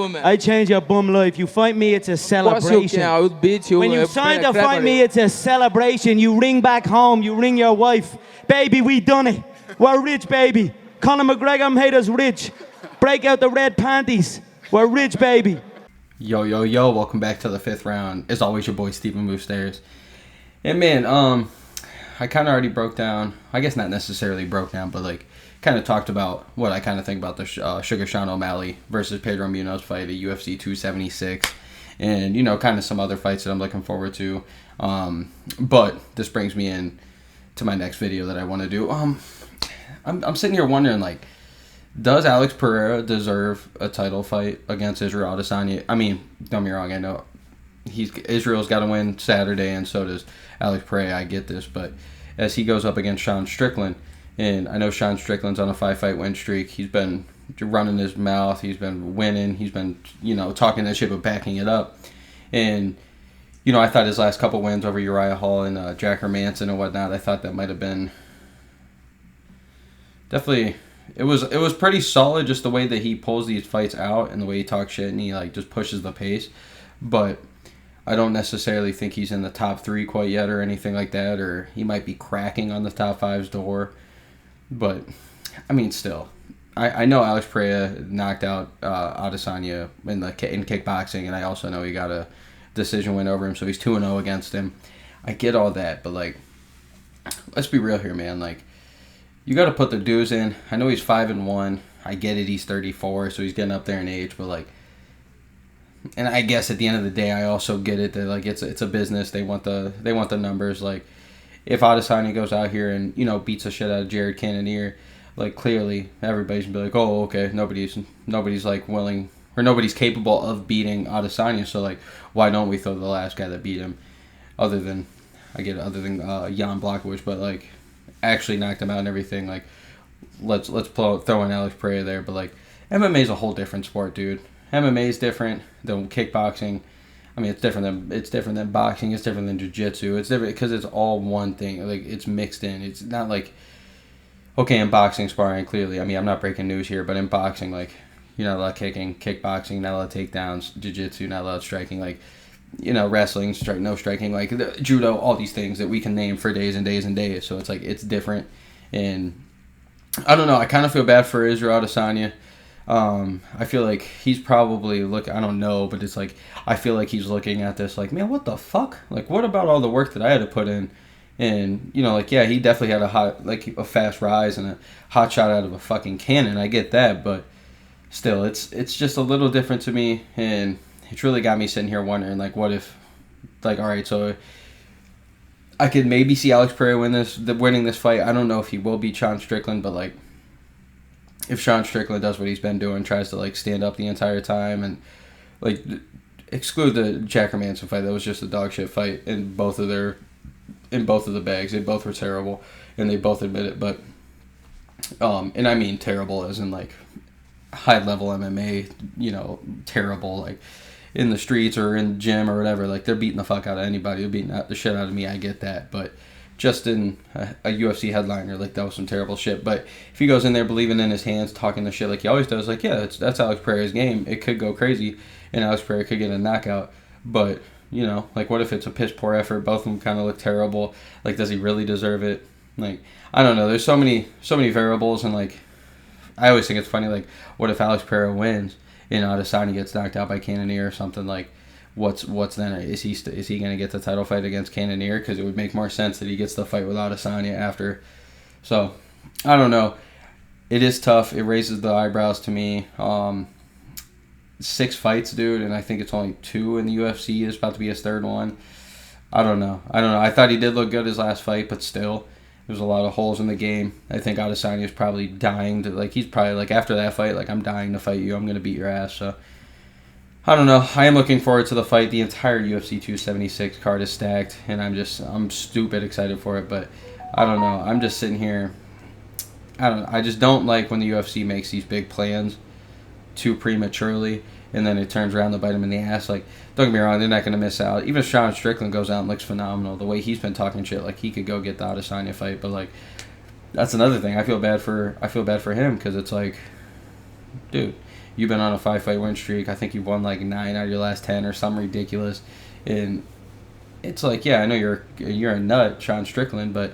I change your bum life. You fight me, it's a celebration. I would beat you. When you sign to fight me, it's a celebration. You ring back home, you ring your wife. Baby, we done it. We're rich, baby. Conor McGregor made us rich. Break out the red panties. We're rich, baby. Yo, yo, yo, welcome back to the fifth round. As always, your boy, Stephen Moustaris. And man, I kind of already broke down, I guess not necessarily broke down, but like, kind of talked about what I kind of think about the Sugar Sean O'Malley versus Pedro Munoz fight at UFC 276, and you know, kind of some other fights that I'm looking forward to. But this brings me in to my next video that I want to do. I'm sitting here wondering, like, does Alex Pereira deserve a title fight against Israel Adesanya? I mean, don't get me wrong, I know Israel's got to win Saturday, and so does Alex Pereira. I get this, but as he goes up against Sean Strickland. And I know Sean Strickland's on a 5-fight win streak. He's been running his mouth. He's been winning. He's been, you know, talking that shit but backing it up. And, you know, I thought his last couple wins over Uriah Hall and Jack Hermanson and whatnot, I thought that might have been definitely, it was pretty solid, just the way that he pulls these fights out and the way he talks shit and he like just pushes the pace. But I don't necessarily think he's in the top 3 quite yet or anything like that, or he might be cracking on the top 5's door. But, I mean, still, I know Alex Pereira knocked out Adesanya in kickboxing, and I also know he got a decision win over him, so he's 2-0 against him. I get all that, but, like, let's be real here, man. Like, you got to put the dues in. I know he's 5-1. I get it, he's 34, so he's getting up there in age, but, like, and I guess at the end of the day, I also get it that, like, it's a business. They want the numbers, like, if Adesanya goes out here and, you know, beats the shit out of Jared Cannonier, like, clearly everybody's gonna be like, oh, okay, nobody's like willing, or nobody's capable of beating Adesanya, so like, why don't we throw the last guy that beat him, other than Jan Blachowicz, but like, actually knocked him out and everything. Like, let's throw in Alex Pereira there, but like, MMA is a whole different sport, dude. MMA is different than kickboxing. I mean, it's different than boxing. It's different than jiu-jitsu. It's different because it's all one thing. Like, it's mixed in. It's not like, okay, in boxing, sparring, clearly. I mean, I'm not breaking news here, but in boxing, like, you're not allowed kicking. Kickboxing, not allowed takedowns. Jiu-jitsu, not allowed striking. Like, you know, wrestling, no striking. Like, judo, all these things that we can name for days and days and days. So it's like, it's different. And I don't know. I kind of feel bad for Israel Adesanya. I feel like he's probably I don't know, but it's like, I feel like he's looking at this like, man, what the fuck? Like, what about all the work that I had to put in? And, you know, like, yeah, he definitely had a fast rise and a hot shot out of a fucking cannon. I get that, but still, it's just a little different to me, and it's really got me sitting here wondering, like, what if, like, all right, so I could maybe see Alex Pereira winning this fight. I don't know if he will beat Sean Strickland, but, like, if Sean Strickland does what he's been doing, tries to, like, stand up the entire time and, like, exclude the Jack Hermanson fight, that was just a dog shit fight in both of the bags. They both were terrible, and they both admit it, but, and I mean terrible as in, like, high-level MMA, you know, terrible, like, in the streets or in the gym or whatever, like, they're beating the fuck out of anybody. They're beating the shit out of me, I get that, but just in a UFC headliner, like, that was some terrible shit. But if he goes in there believing in his hands, talking the shit like he always does, like, yeah, that's Alex Pereira's game. It could go crazy, and Alex Pereira could get a knockout. But, you know, like, what if it's a piss poor effort? Both of them kind of look terrible. Like, does he really deserve it? Like, I don't know. There's so many variables, and, like, I always think it's funny, like, what if Alex Pereira wins and Adesanya gets knocked out by Cannonier or something? Like, what's then? Is he going to get the title fight against Cannonier? Because it would make more sense that he gets the fight with Adesanya after. So, I don't know. It is tough. It raises the eyebrows to me. 6 fights, dude, and I think it's only 2 in the UFC. It's about to be his 3rd one. I don't know. I thought he did look good his last fight, but still, there's a lot of holes in the game. I think Adesanya is probably dying to, like, he's probably like, after that fight, like, I'm dying to fight you. I'm going to beat your ass. So, I don't know. I am looking forward to the fight. The entire UFC 276 card is stacked, and I'm stupid excited for it, but I don't know. I'm just sitting here. I just don't like when the UFC makes these big plans too prematurely, and then it turns around to bite him in the ass. Like, don't get me wrong, they're not going to miss out. Even if Sean Strickland goes out and looks phenomenal, the way he's been talking shit, like, he could go get the Adesanya fight, but, like, that's another thing. I feel bad for him, because it's like, dude, You've been on a 5-fight win streak. I think you've won like 9 out of your last 10 or something ridiculous. And it's like, yeah, I know you're a nut, Sean Strickland, but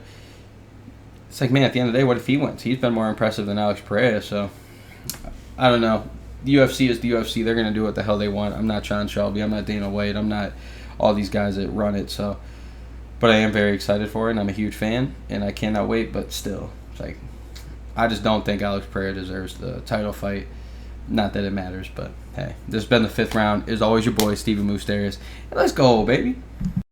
it's like, man, at the end of the day, what if he wins? He's been more impressive than Alex Pereira, so I don't know. The UFC is the UFC. They're going to do what the hell they want. I'm not Sean Shelby. I'm not Dana White. I'm not all these guys that run it, so. But I am very excited for it, and I'm a huge fan, and I cannot wait, but still, it's like, I just don't think Alex Pereira deserves the title fight. Not that it matters, but hey, this has been the 5th round. As always, your boy, Steven Moustaris. And let's go, baby.